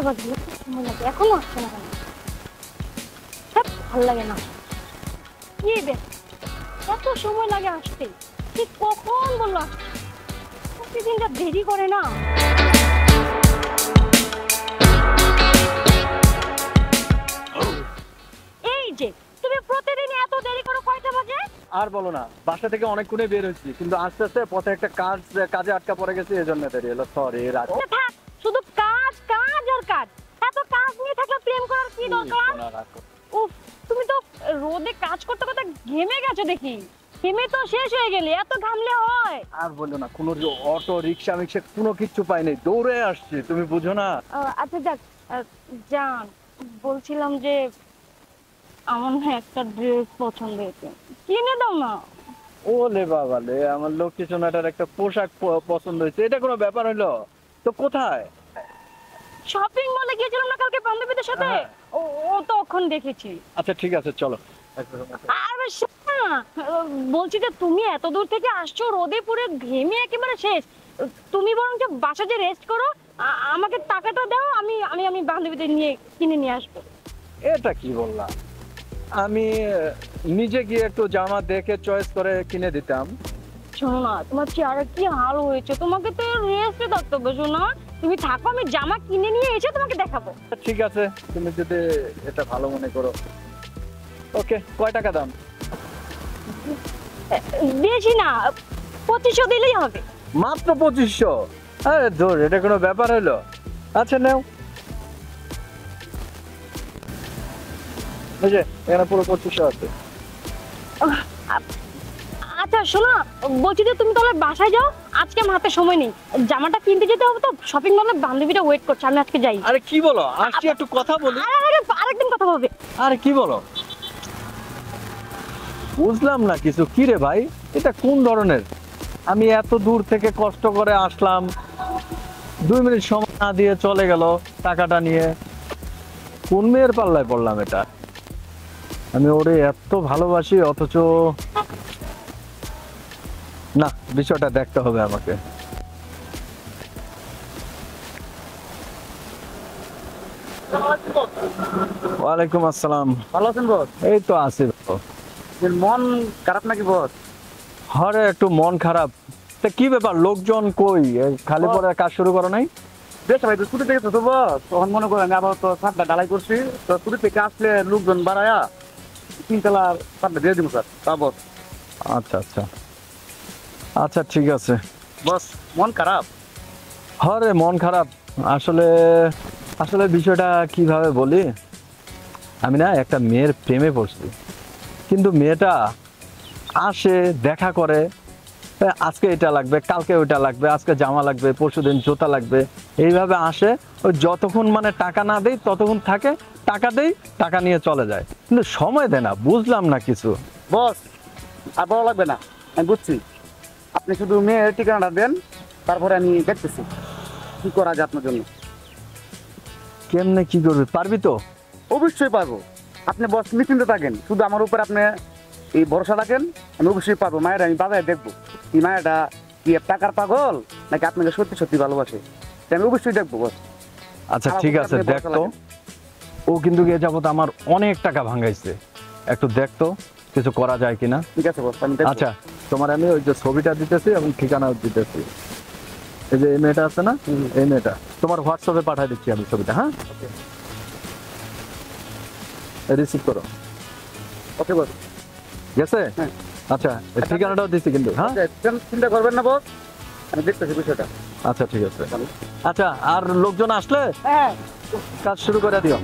বাজে, সময় লাগে, এখনো আসছে না কেন? ভালো লাগে না। কি বে, এত সময় লাগে আসতে? ঠিক কখন বললো আসতে? প্রতিদিন যা দেরি করে না। এই যে তুমি প্রতিদিন এত দেরি করো, কয়টা বাজে? আর বলো না, বাসা থেকে অনেকক্ষণে বের হয়েছি, কিন্তু আস্তে আস্তে পথে একটা কাজে আটকা পড়ে গেছে, এজন্য দেরি হলো। সরি রাত। থাক, শুধু কাজ কাজ আর কাজ। এত কাজ নিয়ে থাকলে প্রেম করার কি দরকার? উফ, তুমি তো রোদে কাজ করতে করতে ঘেমে গেছো দেখি। ঘেমে তো শেষ হয়ে গেলে, এত ঘামলে হয়? আর বললো না, কোনো অটো রিক্সা মিক্সা কোনো কিচ্ছু পাইনি, দৌড়ে আসছি, তুমি বুঝো না। আচ্ছা যাক, জান, বলছিলাম যে আমার না একটা ড্রেস পছন্দ হয়েছে, কিনে দাও না। ওলে বাবা লে, আমার লক্ষ্মী সোনাটার একটা পোশাক পছন্দ হয়েছে, এটা কোনো ব্যাপার হইলো? তো কোথায়? শপিং মলে গিয়েছিলাম না কালকে বান্ধবীদের সাথে। হ্যাঁ। ও ও তখন দেখেছি। আচ্ছা ঠিক আছে, চলো। আরে শোনা, বলছি যে তুমি এত দূর থেকে আসছো, রোদে পুরো ঘেমে একেবারে শেষ। তুমি বরং বাসা যে রেস্ট করো, আমাকে টাকাটা দাও, আমি আমি আমি বান্ধবীদের নিয়ে কিনে নিয়ে আসবো। এটা কি বললাম? আমি নিজে গিয়ে একটু জামা দেখে চয়েস করে কিনে দিতাম। শোনো না, তোমার চেহারা কি হাল হয়েছে, তোমাকে তো রেস্টে থাকতে হবে। শোনা, তুমি থাকো, আমি জামা কিনে নিয়ে এসে তোমাকে দেখাবো। ঠিক আছে, তুমি যদি এটা ভালো মনে করো। ওকে, কয় টাকা দাম? বেশি না, 2500 দিলেই হবে। মাত্র 2500? আরে ধর, এটা কোনো ব্যাপার হলো? আচ্ছা নাও, এই যে এখানে পুরো 2500 আছে। আচ্ছা শোনো, বলছি যে তুমি তাহলে বাসায় যাও, আজকে আমার হাতে সময় নেই। জামাটা কিনতে যেতে হবে তো, শপিং মলে বান্ধবীটা ওয়েট করছে, আমি আজকে যাই। আরে কি বলো, আসছি একটু কথা বলি। আরেকদিন কথা বলবে। আরে কি বলো, বুঝলাম না কিছু। কি রে ভাই, এটা কোন ধরনের? আমি এত দূর থেকে কষ্ট করে আসলাম, 2 মিনিট সময় না দিয়ে চলে গেল টাকাটা নিয়ে। কোন মেয়ের পাল্লায় পড়লাম এটা? আমি ওরে এত ভালোবাসি, অথচ না, বিষয়টা দেখতে হবে আমাকে। ওয়ালাইকুম আসসালাম। ভালো আছেন বস? এই তো আছি। মন খারাপ নাকি বস? হরে একটু মন খারাপ। তা কি ব্যাপার, লোকজন কই? খালি পরে কাজ শুরু করো নাই? বেশ ভাই, তো ছুটি থেকে তো বস, তখন মনে করেন আবার তো ছাদটা ঢালাই করছি, তো ছুটি থেকে আসলে লোকজন বাড়ায়া 3 তলা ছাদটা দিয়ে দিব স্যার। তা বস। আচ্ছা আচ্ছা আচ্ছা, ঠিক আছে। বস মন খারাপ? হরে মন খারাপ। আসলে আসলে বিষয়টা কিভাবে বলি, আমি না একটা মেয়ের প্রেমে পড়ছি, কিন্তু মেয়েটা আসে, দেখা করে, আজকে এটা লাগবে, কালকে ওইটা লাগবে, আজকে জামা লাগবে, পরশুদিন জুতা লাগবে, এইভাবে আসে। ওই যতক্ষণ মানে টাকা না দেই ততক্ষণ থাকে, টাকা দেই, টাকা নিয়ে চলে যায়, কিন্তু সময় দেয় না। বুঝলাম না কিছু। বস আর বড় লাগবে না, আমি বুঝছি। আপনি শুধু মেয়ের ঠিকানাটা দেন, তারপরে আমি দেখতেছি কি করা যায় আপনার জন্য। কেমনে কি করবি, পারবি তো? অবশ্যই পারবো। আপনি বস নিশ্চিন্ত থাকেন, শুধু আমার উপর আপনি এই ভরসা রাখেন, আমি অবশ্যই পারবো। মায়ের আমি বাজারে দেখবো এই মায়েরটা কি টাকার পাগল নাকি আপনাকে সত্যি সত্যি ভালোবাসে, আমি অবশ্যই দেখবো বস। আচ্ছা ঠিক আছে, দেখতো। ও কিন্তু এ যাবত আমার অনেক টাকা ভাঙাইছে, একটু দেখতো কিছু করা যায় কিনা। ঠিক আছে বস, আমি দেখবো। আচ্ছা, তোমার আমি ওই যে ছবিটা দিতেছি এবং ঠিকানা দিতেছি। এই যে এই মেয়েটা আছে না, এই মেয়েটা তোমার হোয়াটসঅ্যাপে পাঠিয়ে দিচ্ছি আমি ছবিটা। হ্যাঁ, রিসিভ করো। ওকে বস। গেছে? হ্যাঁ। আচ্ছা, এই ঠিকানাটাও দিচ্ছি কিন্তু। হ্যাঁ, চিন্তা করবেন না বস, আমি দেখতেছি বিষয়টা। আচ্ছা ঠিক আছে। আচ্ছা, আর লোকজন আসলে হ্যাঁ, কাজ শুরু করে দিও।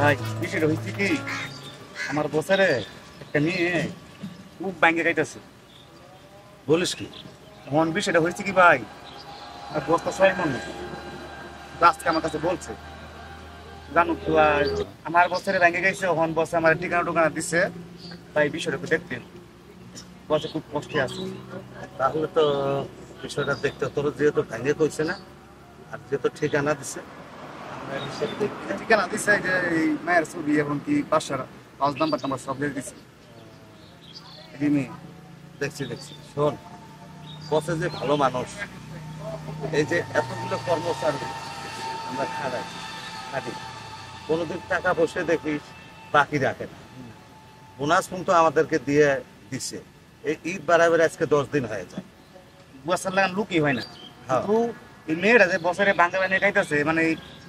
ভাই বিষয়টা হয়েছে কি, আমার বছরে একটা মেয়ে খুব ব্যাঙ্গে গাইতেছে। বলিস কি? এমন বিষয়টা হয়েছে কি ভাই, আর বস্তা সবাই মনে আজকে আমার কাছে বলছে জানো তো আমার বছরে ভেঙে গেছে, ওখান বসে আমার ঠিকানা টোকানা দিচ্ছে, তাই বিষয়টা একটু দেখতেন। বসে খুব কষ্টে আছে। তাহলে তো বিষয়টা দেখতে, তোর যেহেতু ভেঙে কইছে না, আর যেহেতু ঠিকানা দিছে, আমরা এই হিসেবে দেখি। ঠিকানা দিচ্ছে যে এই মায়ের ছবি এবং কি বাসার হাউস নাম্বার টাম্বার সব লিখে দিচ্ছে। দেখছি দেখছি। শোন, বসে যে ভালো মানুষ, এই যে এতগুলো কর্মচারী আমরা খাটি, কোনোদিন টাকা পয়সা দেখিস বাকি রাখে না। বোনাস কিন্তু আমাদেরকে দিয়ে দিছে। এই ঈদ বাড়াবের আজকে 10 দিন হয়ে যায়। বসার লাগান লুকই হয় না। হ্যাঁ। কিন্তু এই মেয়েরা যে বছরে ভাঙা ভাঙে খাইতেছে, মানে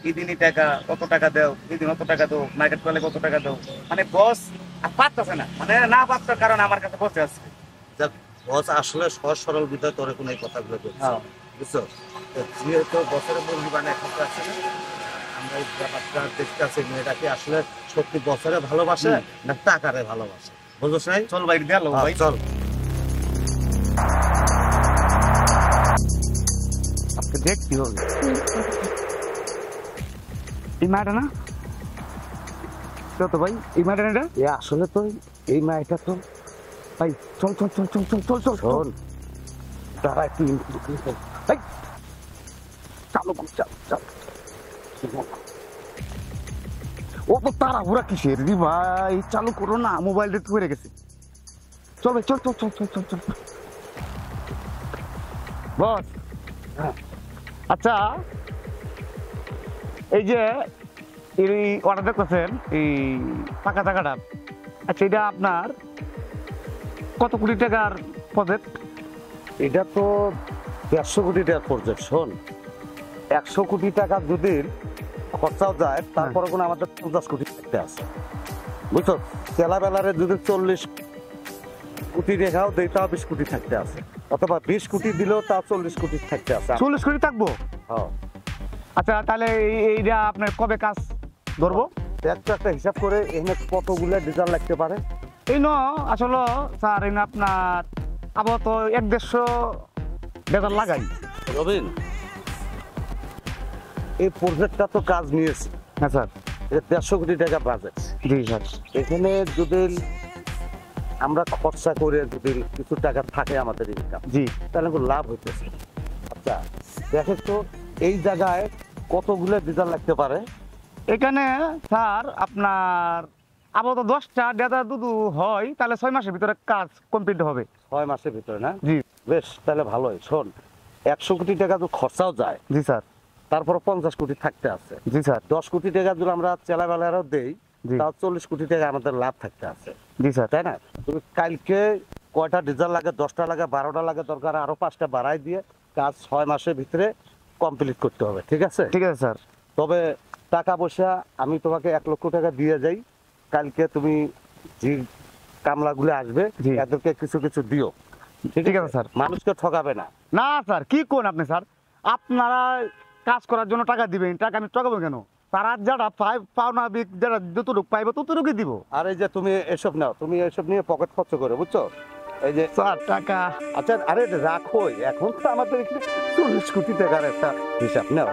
এই দিনই টাকা কত টাকা দাও, এই দিন অত টাকা দাও, মার্কেট করলে কত টাকা দাও, মানে বস আর পারতেছে না, মানে না পারতার কারণে আমার কাছে বসে আছে। যাক, বস আসলে সহজ সরল বিধায় তোরে কোনো এই কথাগুলো বলছে, হ্যাঁ। বুঝছো? তো যেহেতু বছরের মুরগি বানায় এখন আছে না, আমরা এই ব্যাপারটা দেখতে আছি, মেয়েটাকে আসলে সত্যি বছরে ভালোবাসে না টাকারে ভালোবাসে, বুঝছ নাই? চল ভাই গেল ভাই, চল। আজকে দেখতে হবে। এই মায়েরা না তো ভাই, এই মায়েরা এটা আসলে তো এই মাইটা তো ভাই, চল চল চল চল চল চল চল শোন, তারা একটু এই, চালু কর, চাল চাল। ও তো তাড়াহুড়া কিসের রে ভাই, চালু করো না, মোবাইল রেট করে গেছে। চল ভাই, চল চল চল চল চল চল। বস, আচ্ছা এই যে এই অর্ডার দেখতেছেন, এই পাকা টাকাটা, আচ্ছা এটা আপনার কত কোটি টাকার প্রজেক্ট? এটা তো 150 কোটি টাকার প্রজেক্ট। শোন, 100 কোটি টাকা যদি খরচাও যায়, তারপরে কোনো আমাদের 50 কোটি টাকা আছে, বুঝছো? তেলা বেলারে যদি 40 কোটি রেখাও দেয়, তাও 20 কোটি থাকতে আছে, অথবা 20 কোটি দিলেও তা 40 কোটি থাকতে আছে। 40 কোটি থাকবো? হ্যাঁ, আচ্ছা তাহলে এইটা আপনার কবে কাজ ধরবো? একটা হিসাব করে এখানে কতগুলো ডিজাইন লাগতে পারে। এই ন আসলে স্যার, এই আপনার আপাতত 1-150 বেতন লাগাই। রবিন, এই প্রজেক্টটা তো কাজ নিয়েছে। হ্যাঁ স্যার। এটা 150 কোটি টাকা বাজেট। জি স্যার। এখানে যদি আমরা খরচা করে যদি কিছু টাকা থাকে আমাদের ইনকাম, জি। তাহলে খুব লাভ হইতেছে। আচ্ছা দেখেন তো এই জায়গায় কতগুলো ডিজাইন লাগতে পারে। এখানে স্যার আপনার আপাতত 10টা ডেটা দুধ হয়, তাহলে 6 মাসের ভিতরে কাজ কমপ্লিট হবে। 6 মাসের ভিতরে না? জি। বেশ, তাহলে ভালোই। শোন, 100 কোটি টাকা তো খরচাও যায়, জি স্যার। তারপর 50 কোটি থাকতে আছে। জি স্যার। 10 কোটি টাকা যদি আমরা চেলাবেলারও দেই, জি। তাও 40 কোটি টাকা আমাদের লাভ থাকতে আছে, জি স্যার। তাই না? তুমি কালকে কয়টা ডিজাইন লাগে, 10টা লাগে, 12টা লাগে, দরকার আরো 5টা বাড়াই দিয়ে কাজ 6 মাসের ভিতরে কমপ্লিট করতে হবে, ঠিক আছে? ঠিক আছে স্যার। তবে টাকা পয়সা আমি তোমাকে 1 লক্ষ টাকা দিয়ে যাই, কালকে তুমি যে কামলাগুলো আসবে জি। এদেরকে কিছু কিছু দিও, ঠিক আছে স্যার। মানুষকে ঠকাবে না। না স্যার, কি কোন আপনি স্যার? আপনারা কাজ করার জন্য টাকা দিবেন, টাকা আমি টাকাবো কেন? তারা যারা পাওনা যারা যতটুকু পাইবে ততটুকুই দিব। আর এই যে তুমি এসব নাও, তুমি এসব নিয়ে পকেট খরচ করে, বুঝছো? এই যে স্যার টাকা, আচ্ছা, আরে রাখো, এখন তো আমাদের এখানে 40 কোটি টাকার একটা হিসাব নাও।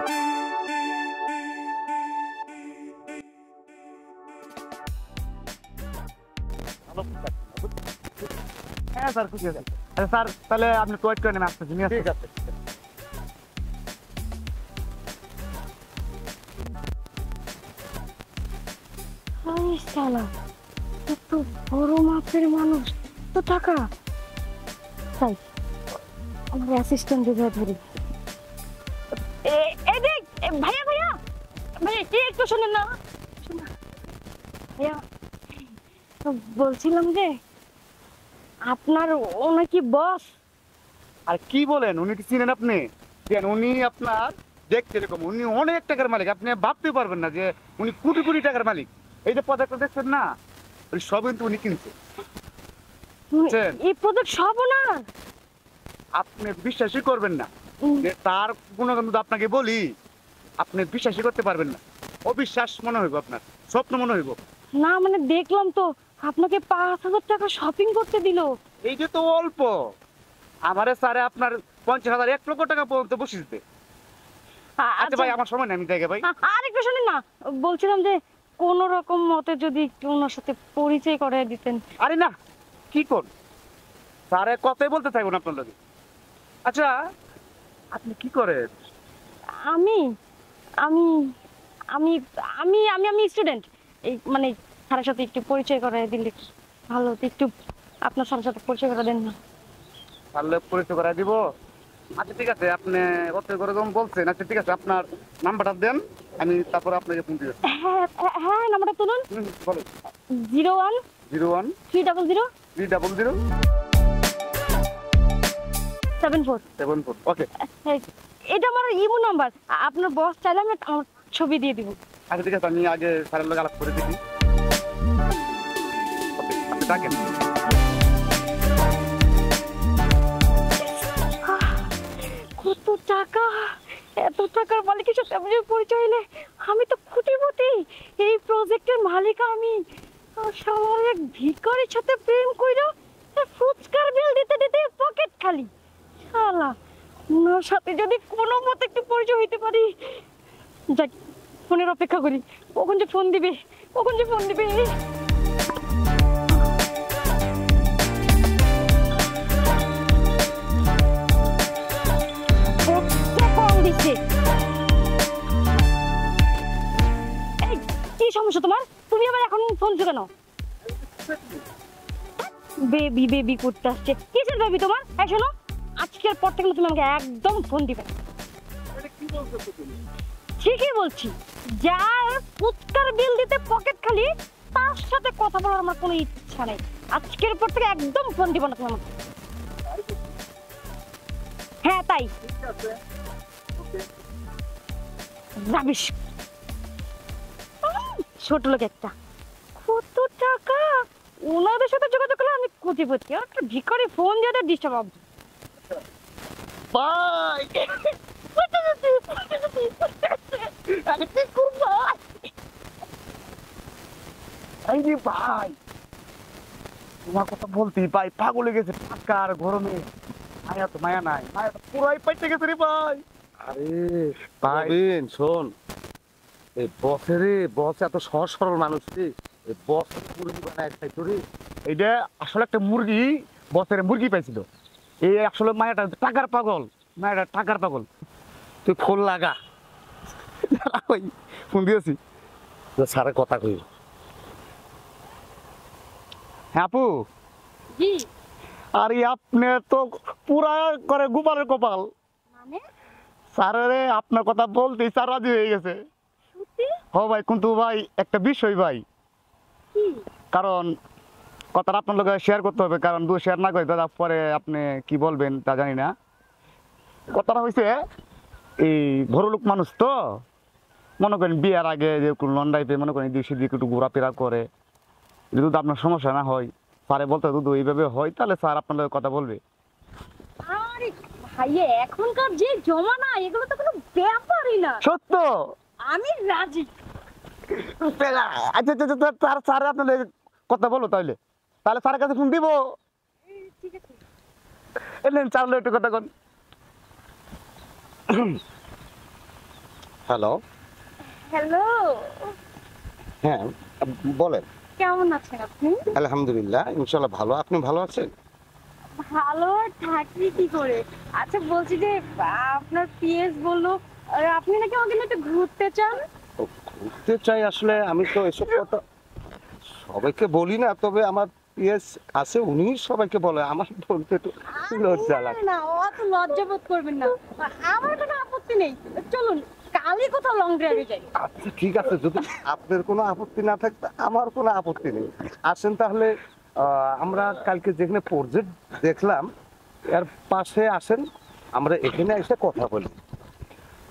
হ্যাঁ স্যার খুশি আছে। আচ্ছা স্যার, তাহলে আপনি ওয়েট করে নেন, আসতেছি, নিয়ে ঠিক আসতেছি। আছে। আরে শালা, এত বড় মাপের মানুষ, তো টাকা। তাই আমার অ্যাসিস্ট্যান্ট দিয়ে ধরি। এদিক ভাইয়া ভাইয়া ভাইয়া, কি একটু শোনেন না। শোনো। ভাইয়া, বলছিলাম যে আপনার ও নাকি বস। আর কি বলেন, উনি কি চিনেন আপনি? কেন, উনি আপনার দেখতে এরকম, উনি অনেক টাকার মালিক, আপনি ভাবতে পারবেন না যে উনি কোটি কোটি টাকার মালিক। এই যে পদার্থ দেখছেন না, ওই সব কিন্তু উনি কিনছে। বুঝছেন? এই প্রজেক্ট সব ওনার। আপনি বিশ্বাসই করবেন না যে তার কোনো কিন্তু আপনাকে বলি, আপনি বিশ্বাসই করতে পারবেন না। অবিশ্বাস মনে হইব, আপনার স্বপ্ন মনে হইব। না মানে দেখলাম তো আপনাকে 5,000 টাকা শপিং করতে দিল। এই যে তো অল্প, আমারে স্যারে আপনার 50,000 1 লক্ষ টাকা পর্যন্ত বসিয়ে দিতে। আচ্ছা ভাই আমার সময় নেই, আমি দেখে ভাই। আরেকটু শুনুন না, বলছিলাম যে কোন রকম মতে যদি একটু ওনার সাথে পরিচয় করে দিতেন। আরে না, কি কর স্যারে কথাই বলতে চাইবো না আপনার লগে। আচ্ছা আপনি কি করেন? আমি আমি আমি আমি আমি আমি স্টুডেন্ট, এই মানে স্যারের সাথে একটু পরিচয় করে দিলে ভালো হতো। একটু আপনার স্যারের সাথে পরিচয় করে দেন না। তাহলে পরিচয় করাই দিব। আচ্ছা ঠিক আছে, আপনি অত করে যখন বলছেন, আচ্ছা ঠিক আছে আপনার নাম্বারটা দেন, আমি তারপরে আপনাকে ফোন দিচ্ছি। হ্যাঁ হ্যাঁ, নাম্বারটা তুলুন। বলো। 01 01 300 300 74। 74। ওকে এটা আমার ইমো নাম্বার, আপনার বস চাইলে আমি আমার ছবি দিয়ে দিব। আচ্ছা ঠিক আছে, আমি আগে স্যারের লোক আলাপ করে দেখি। ওকে আপনি ডাকেন। কত টাকা, এত টাকার মালিকের সাথে আমি যদি পরিচয় হইলে আমি তো কোটিপতি। এই প্রজেক্টের মালিক আমি। আর সামান্য এক ভিখারির সাথে প্রেম কইরা ফুচকার বিল দিতে দিতে পকেট খালি। শালা, ওনার সাথে যদি কোনো মতে একটু পরিচয় হইতে পারি। যাক, ফোনের অপেক্ষা করি, কখন যে ফোন দিবে, কখন যে ফোন দিবে। কম দিচ্ছে। এই, কি সমস্যা তোমার? তুমি আবার এখন ফোন কেন? বেবি বেবি করতে আসছে। কিসের বেবি তোমার? এই শোনো, আজকের পর থেকে তুমি আমাকে একদম ফোন দিবে না। ঠিকই বলছি, যার ফুচকার বিল দিতে পকেট খালি তার সাথে কথা বলার আমার কোনো ইচ্ছা নেই। আজকের পর থেকে একদম ফোন দিব না তুমি আমাকে। হ্যাঁ তাই রাবিশ। ছোট লোক একটা। কত টাকা, ওনাদের সাথে যোগাযোগ করলে আমি কোটিপতি। একটা ভিখারি ফোন দিয়ে ডিস্টার্ব হবে। ভাই এই যে ভাই, তোমার কথা বলতেই ভাই পাগল হয়ে গেছে। টাকার গরমে মায়া তো মায়া নাই, মায়া তো পুরাই পাইতে গেছে রে ভাই। আরে ভাই। প্রবীণ শোন, এই বস এত সহজ সরল মানুষ রে, এই বস মুরগি বানায় খাইতো রে। এইটা আসলে একটা মুরগি, বছরে মুরগি পাইছিল। এই আসলে মায়াটা টাকার পাগল, মায়াটা টাকার পাগল। তুই ফোন লাগা। ওই ফোন দিয়েছি। স্যারের কথা কই। হ্যাঁ আপু, জি। আর আপনি তো পুরা করে গোপালের কপাল। মানে স্যারে আপনার কথা বলতে স্যার রাজি হয়ে গেছে। সত্যি? হ ভাই, কিন্তু ভাই একটা বিষয় ভাই, কি? কারণ কথাটা আপনার লোক শেয়ার করতে হবে, কারণ দু শেয়ার না করে দাদা পরে আপনি কি বলবেন তা জানি না। কথাটা হয়েছে, এই বড় লোক মানুষ তো, মনে করেন বিয়ার আগে যে লন্ডাই পেয়ে মনে করেন দিকে দিকে একটু ঘোরাফেরা করে, যদি আপনার সমস্যা না হয় স্যারে বলতে যদি এইভাবে হয় তাহলে স্যার আপনার লোক কথা বলবে। আরে ভাইয়া, এখনকার যে জমানা, এগুলো তো কোনো ব্যাপারই না। সত্য। আমি রাজি। আচ্ছা আচ্ছা, স্যার স্যার আপনার কথা বলো তাহলে, তাহলে স্যারের কাছে ফোন দিব। ঠিক আছে। এলেন স্যার একটু কথা কন। হ্যালো, হ্যালো, হ্যাঁ বলেন। কেমন আছেন আপনি? আলহামদুলিল্লাহ, ইনশাল্লাহ ভালো। আপনি ভালো আছেন? ভালো আর থাকবি কি করে? আচ্ছা বলছি যে আপনার পিএস বললো আপনি নাকি আমাকে নিয়ে একটু ঘুরতে চান। ও, ঘুরতে চাই। আসলে আমি তো এসব কথা সবাইকে বলি না, তবে আমার পিএস আছে, উনি সবাইকে বলে। আমার বলতে একটু লজ্জা লাগে। না, অত লজ্জা বোধ করবেন না, আমার কোনো আপত্তি নেই। চলুন কালই কোথাও লং ড্রাইভে যাই। আচ্ছা ঠিক আছে, যদি আপনার কোনো আপত্তি না থাকতে আমার কোনো আপত্তি নেই। আসেন তাহলে, আমরা কালকে যেখানে প্রজেক্ট দেখলাম এর পাশে আসেন, আমরা এখানে এসে কথা বলি।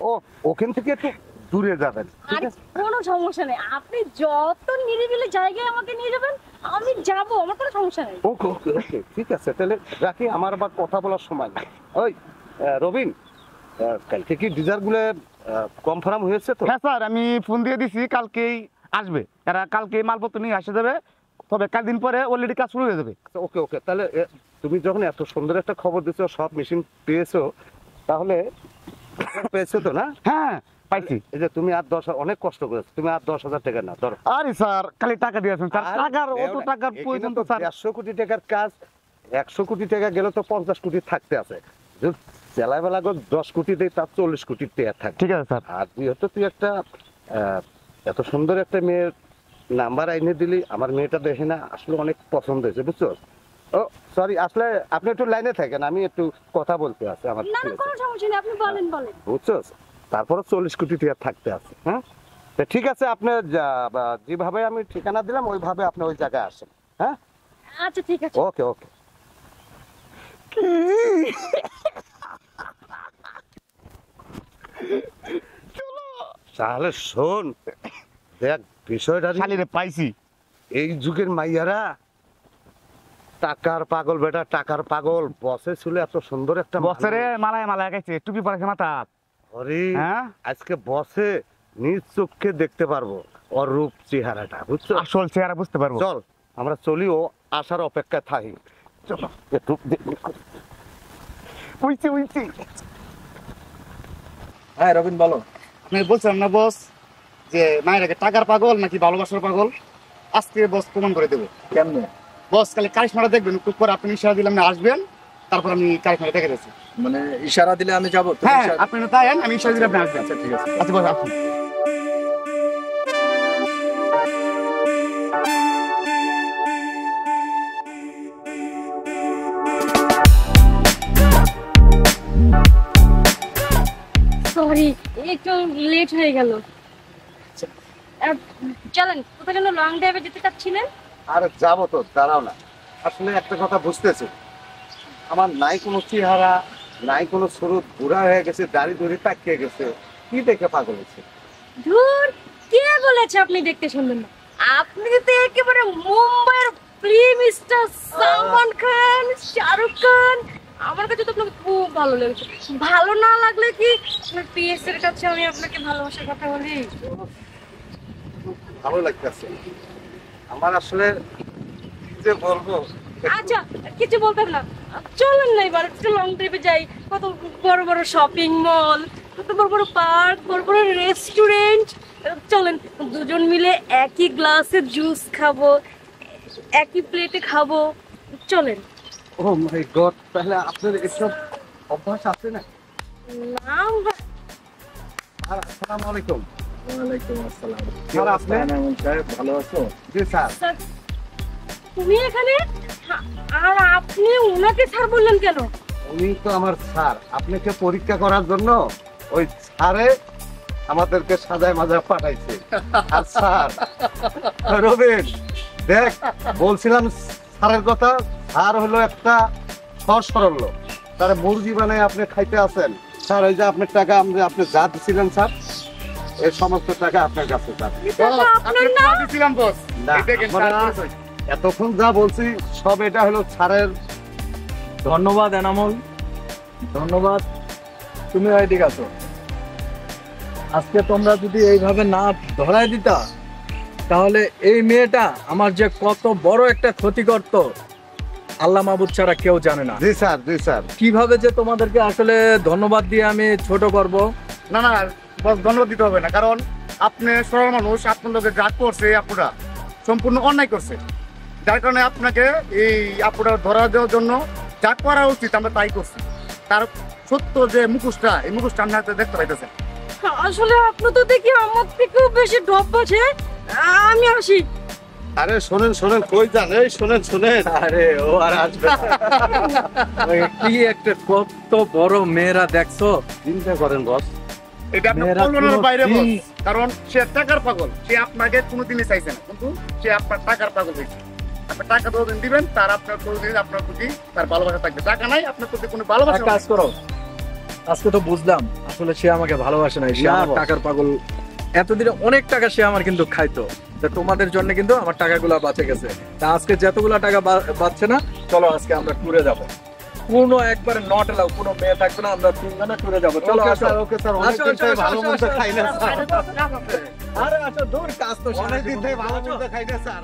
ও, ওখান থেকে একটু দূরে যাবেন, ঠিক আর আছে? কোনো সমস্যা নেই, আপনি যত নিরিবিলি জায়গায় আমাকে নিয়ে যাবেন আমি যাবো, আমার কোনো সমস্যা নেই। ওকে ওকে ওকে, ঠিক আছে তাহলে রাখি, আমার আবার কথা বলার সময় নেই। ওই রবিন, কালকে কি ডিজারগুলো কনফার্ম হয়েছে তো? হ্যাঁ স্যার, আমি ফোন দিয়ে দিছি, কালকেই আসবে এরা, কালকে মালপত্র নিয়ে আসে যাবে। তবে কাল দিন পরে অলরেডি কাজ শুরু হয়ে যাবে। ওকে ওকে, তাহলে তুমি যখন এত সুন্দর একটা খবর দিছো, সব মেশিন পেয়েছো, তাহলে পেয়েছো তো না? হ্যাঁ পাইছি। এই যে তুমি আর 10 অনেক কষ্ট করেছো, তুমি আর 10,000 টাকা না ধরো। আরে স্যার খালি টাকা দিয়েছেন স্যার, আর টাকার দেও অত না। টাকার এখানে প্রয়োজন তো তো স্যার। 150 কোটি টাকার কাজ, 100 কোটি টাকা গেলে তো 50 কোটি থাকতে আছে। যদি চেলাবেলা 10 কোটি দেয় তার 40 কোটি টাকা থাকে। ঠিক আছে স্যার। আর যেহেতু তুই একটা এত সুন্দর একটা মেয়ের নাম্বার আইনে দিলি, আমার মেয়েটা দেখে না আসলে অনেক পছন্দ হয়েছে, বুঝছো? ও সরি, আসলে আপনি একটু লাইনে থাকেন, আমি একটু কথা বলতে আছে আমার না না কোনো সমস্যা নেই, আপনি বলেন বলেন। বুঝছো? তারপরে 40 কোটি টাকা থাকতে আছে। হ্যাঁ তা ঠিক আছে, আপনি যেভাবে আমি ঠিকানা দিলাম ওইভাবে আপনি ওই জায়গায় আসেন। হ্যাঁ আচ্ছা ঠিক আছে। ওকে ওকে। তাহলে শোন, দেখ বিষয়টা শালিরে পাইছি। এই যুগের মাইয়ারা টাকার পাগল, বেটা টাকার পাগল। বসে ছিল এত সুন্দর একটা বছরে মালায় মালায় গেছে, টুপি পরেছে মাথা। আরে হ্যাঁ আজকে বসে নিজ চোখে দেখতে পারবো ওর রূপ চেহারাটা, বুঝছো? আসল চেহারা বুঝতে পারবো। চল আমরা চলি, ও আসার অপেক্ষায় থাকি। চলো একটু উইছি উইছি। হ্যাঁ রবিন বলো। আপনি বলছেন না বস যে মায়ের আগে টাকার পাগল নাকি ভালোবাসার পাগল? আজকে বস প্রমাণ করে দেবো। কেমনে? বস খালি কারিশমাটা দেখবেন, একটু পরে আপনি ইশারা দিলাম না আসবেন, তারপর আমি কারিশমাটা দেখে দিচ্ছি। মানে ইশারা দিলে আমি যাবো? হ্যাঁ আপনি না তাই, আমি ইশারা দিলে আপনি আসবেন। আচ্ছা ঠিক আছে। আচ্ছা বস আপনি। সরি একটু লেট হয়ে গেল। চলেন, কোথায় যেন লং ড্রাইভে যেতে চাচ্ছিলেন? আরে যাবো তো, দাঁড়াও না। আসলে একটা কথা বুঝতেছি, আমার নাই কোনো চেহারা, নাই কোনো স্বরূপ, বুড়া হয়ে গেছে, দাড়ি ধরে পাকিয়ে গেছে, কি দেখে পাগল হচ্ছে? ধুর, কে বলেছে আপনি দেখতে শুনবেন না? আপনি তো একেবারে মুম্বাইয়ের ফিল্ম স্টার সালমান খান, শাহরুখ খান। আমার কাছে তো আপনাকে খুব ভালো লেগেছে। ভালো না লাগলে কি আপনার পিএস এর কাছে আমি আপনাকে ভালোবাসার কথা বলি? ভালো লাগতেছে আমার, আসলে কি যে বলবো। আচ্ছা কিছু বলতেন না, চলেন না এবার একটু লং ট্রিপে যাই। কত বড় বড় শপিং মল, কত বড় বড় পার্ক, বড় বড় রেস্টুরেন্ট। চলেন দুজন মিলে একই গ্লাসে জুস খাবো, একই প্লেটে খাবো। চলেন। ও মাই গড, তাহলে আপনার এসব অভ্যাস আছে না? না আর আসসালামু আলাইকুম। ওয়ালাইকুম আসসালাম। স্যার, আপনি? এনামুল সাহেব ভালো আছো? জি স্যার। স্যার, তুমি এখানে? আর আপনি ওনাকে স্যার বললেন কেন? উনি তো আমার স্যার, আপনাকে পরীক্ষা করার জন্য ওই স্যারে আমাদেরকে সাজায় মাজায় পাঠাইছে। আর স্যার রবিন, দেখ বলছিলাম স্যারের কথা, স্যার হলো একটা সহজ সরল লোক। তার মুরগি বানায় আপনি খাইতে আছেন স্যার, ওই যে আপনার টাকা আপনি যা দিছিলেন স্যার, এই সমস্ত টাকা আপনার কাছে স্যার। এটা তো আপনার না? দিছিলাম বস। না, এই দেখেন আমরা স্যার। এতক্ষণ যা বলছি সব এটা হলো স্যারের। ধন্যবাদ এনামুল, ধন্যবাদ। তুমি এদিকে আছো। আজকে তোমরা যদি এইভাবে না ধরাই দিতা, তাহলে এই মেয়েটা আমার যে কত বড় একটা ক্ষতি করত আল্লাহ মাহবুব ছাড়া কেউ জানে না। জি স্যার, জি স্যার। কিভাবে যে তোমাদেরকে আসলে ধন্যবাদ দিয়ে আমি ছোট করব। না না বস, ধন্যবাদ দিতে হবে না, কারণ আপনি সরল মানুষ, আপনার লোকে যা করছে আপুরা সম্পূর্ণ অন্যায় করছে, যার কারণে আপনাকে এই আপুরা ধরা দেওয়ার জন্য যা করা উচিত আমরা তাই করছি। তার সত্য যে মুখোশটা, এই মুখোশটা আপনি হাতে দেখতে পাইতেছেন। আসলে আপনি তো দেখি আমার থেকেও বেশি ডব আছে। আমি আসি। আরে শোনেন শোনেন, কই যান? এই শোনেন শোনেন। আরে ও আর আসবে না। ওই কি একটা কত বড় মেয়েরা দেখছো। চিন্তা করেন বস, এটা আপনার মেয়েরা কল্পনার কোনো বাইরে বস, দিন- কারণ সে টাকার পাগল। সে আপনাকে কোনোদিনই চাইছে না, কিন্তু সে আপনার টাকার পাগল হয়েছে। আপনি টাকা যতদিন দিবেন তার আপনার কোনোদিন আপনার প্রতি তার ভালোবাসা থাকবে। টাকা নাই, আপনার প্রতি কোনো ভালোবাসা এক কাজ করো, আজকে তো বুঝলাম আসলে সে আমাকে ভালোবাসে না, সে না আমার বস। টাকার পাগল। এতদিনে অনেক টাকা সে আমার কিন্তু খাইতো, তা তোমাদের জন্য কিন্তু আমার টাকাগুলো বাঁচে গেছে। তা আজকে যতগুলো টাকা বাঁচছে না, চলো আজকে আমরা ট্যুরে যাব। কোনো একবারে নট এলাও, কোনো মেয়ে থাকবে না, আমরা তিনজনে ট্যুরে যাবো। চলো ওকে আসো। স্যার, ওকে স্যার, আসো, অনেকদিন আসো, থেকে আসো, ভালো আসো, মন্দ আসো, খাই না আসো, স্যার। আরে আচ্ছা দূর, কাজ তো অনেকদিন থেকে ভালো মন্দ খাই না স্যার।